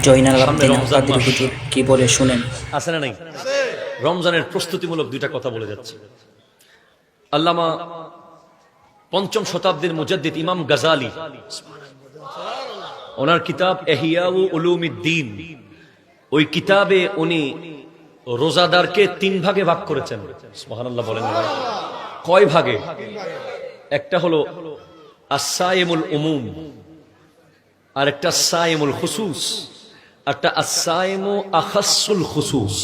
জয়নাল সামনে আবদিন রমজান কাদের মাস হুজুর কি বলে শুনেন। আছে না নাই? রমজানের প্রস্তুতিমূলক দুইটা কথা বলে যাচ্ছে। আল্লামা পঞ্চম শতাব্দীর মুজাদ্দিদ ইমাম গাজালি, ওনার কিতাব ইহইয়া উলুমিদ্দিন, ওই কিতাবে উনি রোজাদারকে 3 ভাগে ভাগ করেছেন। সুবহানাল্লাহ বলেন না? কয় ভাগে? একটা হলো আস-সাইমুল উমুম, আর একটা সাইমুল খুসুস, একটা আস-সাইমু আখাসুল খুসুস।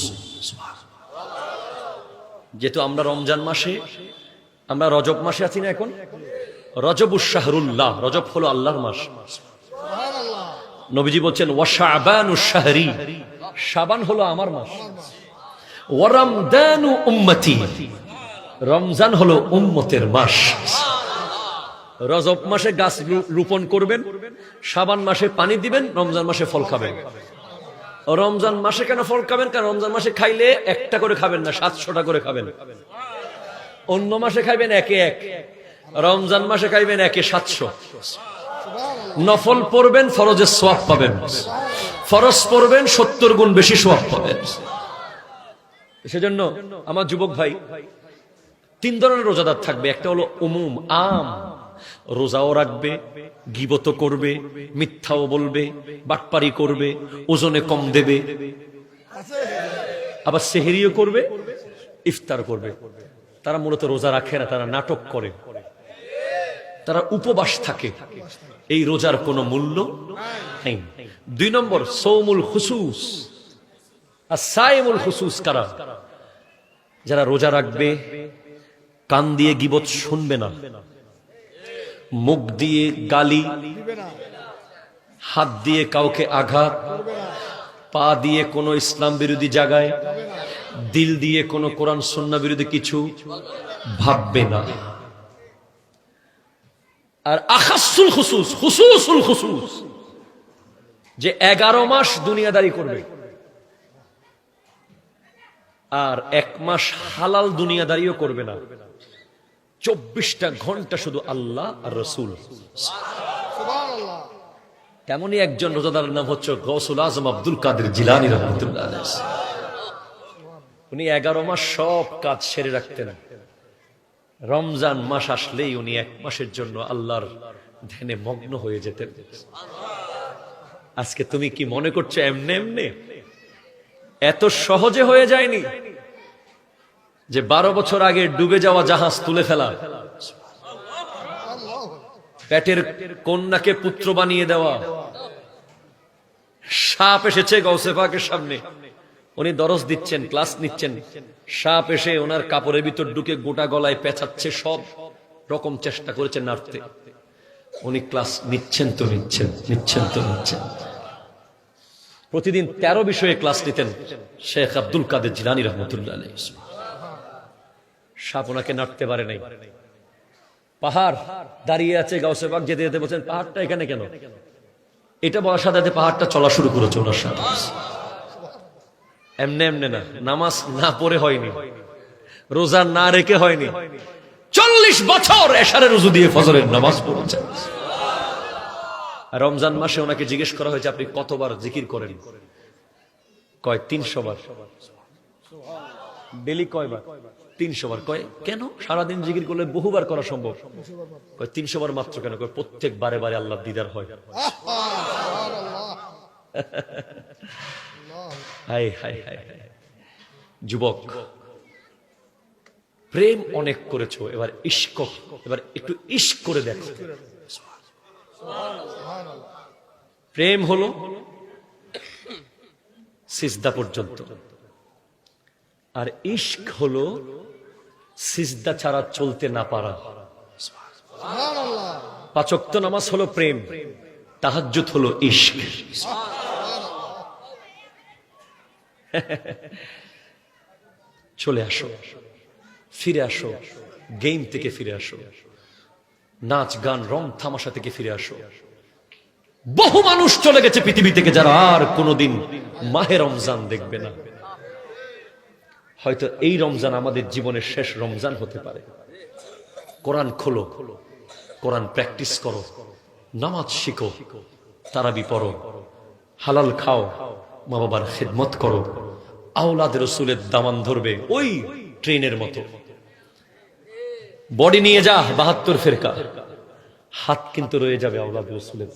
যেহেতু আমরা রমজান মাসে, আমরা রজব মাসে আছি না এখন, রজবুশ শাহরুল্লাহ, রজব হলো আল্লাহর মাস। নবীজি বলছেন ওয়া শাবানুশ শাহরি, শাবান হলো আমার মাস। ওয়া রমদানু উম্মতি, রমজান হলো উম্মতের মাস। রজব মাসে গাছ রোপণ করবেন, শাবান মাসে পানি দিবেন, রমজান মাসে ফল খাবেন। রমজান মাসে কেন ফল খাবেন? কারণ রমজান মাসে খাইলে একটা করে খাবেন না, 700টা করে খাবেন। অন্য মাসে খাইবেন একে এক, রমজান মাসে খাইবেন একে 700। নফল পড়বেন, ফরজের সওয়াব পাবেন। ফরজ পড়বেন, 70 গুণ বেশি সওয়াব পাবেন। সেজন্য আমার যুবক ভাই, 3 ধরনের রোজাদার থাকবে। একটা হলো উমুম, আম, রোজাও রাখবে, গীবত করবে, মিথ্যাও বলবে, বাটপারি করবে, ওজনে কম দেবে, আবার সেহরিও করবে, ইফতার করবে। তারা মূলত রোজা রাখে না, তারা নাটক করে, তারা উপবাস থাকে। এই রোজার কোনো মূল্য নেই। 2 নম্বর সৌমুল খুসুস। আর সাইমুল খুসুস কারা? যারা রোজা রাখবে, কান দিয়ে গীবত শুনবে না, মুখ দিয়ে গালি, হাত দিয়ে কাউকে আঘাত, পা দিয়ে কোনো ইসলাম বিরোধী জায়গায়, দিল দিয়ে কোনো কোরআন সুন্নাহ বিরোধী কিছু ভাববে না। আর আখাসুল খুসুস, খুসুসুল খুসুস, যে 11 মাস দুনিয়াদারি করবে আর 1 মাস হালাল দুনিয়াদারিও করবে না, 24টা ঘন্টা শুধু আল্লাহ আর রাসূল। তেমনই একজন রোজাদারের নাম হচ্ছে গৌসুল আজম আব্দুল কাদের জিলানী রাহমাতুল্লাহ আলাইহি। উনি 11 মাস সব কাজ সেরে রাখতেন। রমজান মাস আসলেই উনি 1 মাসের জন্য আল্লাহর ধ্যানে মগ্ন হয়ে যেতেন। আজকে তুমি কি মনে করছো এমনে এমনে? এত সহজে হয়ে যায়নি যে 12 বছর আগে ডুবে যাওয়া জাহাজ তুলে ফেলা, পেটের কন্যাকে পুত্র বানিয়ে দেওয়া। সাপ এসেছে গৌসে পাকের সামনে, উনি দরস দিচ্ছেন, ক্লাস নিচ্ছেন, সাপ এসে ওনার কাপড়ের ভিতর ঢুকে গোটা গলায় পেঁচাচ্ছে, সব রকম চেষ্টা করেছেন নাড়তে। উনি ক্লাস নিচ্ছেন তো নিচ্ছেন, নিচ্ছেন তো নিচ্ছেন। প্রতিদিন 13 বিষয়ে ক্লাস নিতেন শেখ আব্দুল কাদের জিলানী রাহমাতুল্লাহ আলাইহি। সাপ ওনাকে নাড়তে পারে নাই। পাহাড় দাঁড়িয়ে আছে, গাউসে পাক যেতে যেতে বলছেন পাহাড়টা এখানে কেন? এটা বলার সাথে সাথে পাহাড়টা চলা শুরু করেছে ওনার সাথে। এমনে এমনে না, নামাজ না পড়ে হয়নি, রোজা না রেখে হয়নি। 40 বছর এশারের রুজু দিয়ে ফজরের নামাজ পড়েছেন। রমজান মাসে ওনাকে জিজ্ঞেস করা হয়েছে আপনি কতবার জিকির করেন? কয় 300 বার। ডেলি কয়বার? 300 বার। কয় কেন? সারাদিন জিকির করলে বহুবার করা সম্ভব। কয় 300 বার মাত্র কেন? কয় প্রত্যেক বারে বারে আল্লাহ দিদার হয়। হায় হায় হায় হায়। যুবক, প্রেম অনেক করেছো, এবার ইশক, এবার একটু ইশক করে দেখো। প্রেম হলো সিজদা পর্যন্ত, আর ইশক হলো সিজদা ছাড়া চলতে না পারা। 5 ওয়াক্ত নামাজ হলো প্রেম, তাহাজ্জুদ হলো ইশক। চলে আসো, ফিরে আসো, গেম থেকে ফিরে আসো, নাচ গান রং তামাশা থেকে ফিরে আসো। বহু মানুষ চলে গেছে পৃথিবী থেকে যারা আর কোনোদিন মাহে রমজান দেখবে না। হয়তো এই রমজান আমাদের জীবনের শেষ রমজান হতে পারে। কোরআন খোলো, কোরআন প্র্যাকটিস করো, নামাজ শিখো, তারাবি পড়ো, হালাল খাও, মা বাবার খেদমত করো, আওলাদ রসুলের দামান ধরবে ওই ট্রেনের মতো। বডি নিয়ে যা 72 ফেরকা, হাত কিন্তু রয়ে যাবে আওলাদ রসুলের।